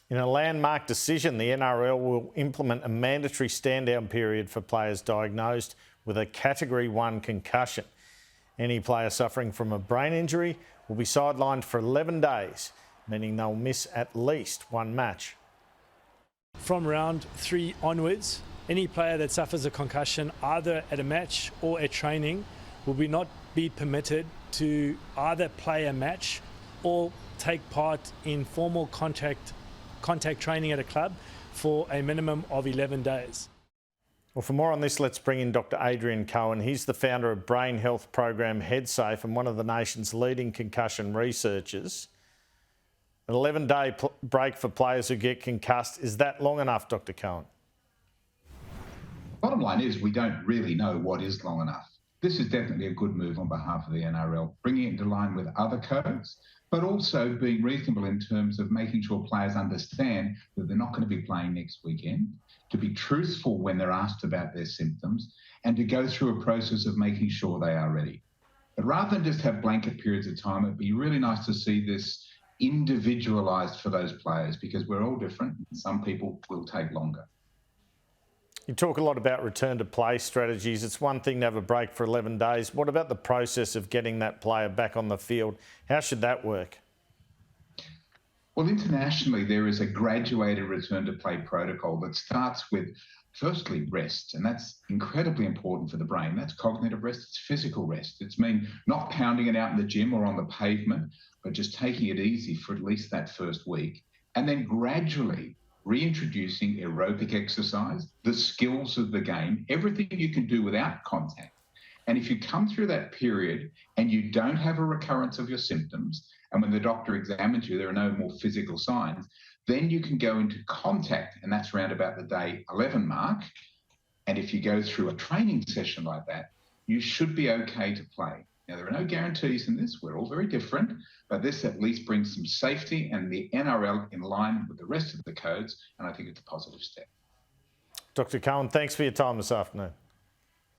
In a landmark decision, the NRL will implement a mandatory stand-down period for players diagnosed with a Category 1 concussion. Any player suffering from a brain injury will be sidelined for 11 days, meaning they'll miss at least one match. From round 3 onwards, any player that suffers a concussion either at a match or at training will not be permitted to either play a match or take part in formal contact training at a club for a minimum of 11 days. Well, for more on this, let's bring in Dr Adrien Cohen. He's the founder of brain health program Headsafe and one of the nation's leading concussion researchers. An 11-day break for players who get concussed, is that long enough, Dr Cohen? Bottom line is we don't really know what is long enough. This is definitely a good move on behalf of the NRL, bringing it into line with other codes, but also being reasonable in terms of making sure players understand that they're not going to be playing next weekend, to be truthful when they're asked about their symptoms, and to go through a process of making sure they are ready. But rather than just have blanket periods of time, it'd be really nice to see this individualised for those players, because we're all different and some people will take longer. You talk a lot about return to play strategies. It's one thing to have a break for 11 days. What about the process of getting that player back on the field? How should that work? Well, internationally, there is a graduated return to play protocol that starts with, firstly, rest. And that's incredibly important for the brain. That's cognitive rest, it's physical rest. It's not pounding it out in the gym or on the pavement, but just taking it easy for at least that first week. And then gradually reintroducing aerobic exercise, the skills of the game, everything you can do without contact. And if you come through that period and you don't have a recurrence of your symptoms, and when the doctor examines you, there are no more physical signs, then you can go into contact, and that's around about the day 11 mark. And if you go through a training session like that, you should be okay to play. Now, there are no guarantees in this. We're all very different, but this at least brings some safety and the NRL in line with the rest of the codes, and I think it's a positive step. Dr Cohen, thanks for your time this afternoon.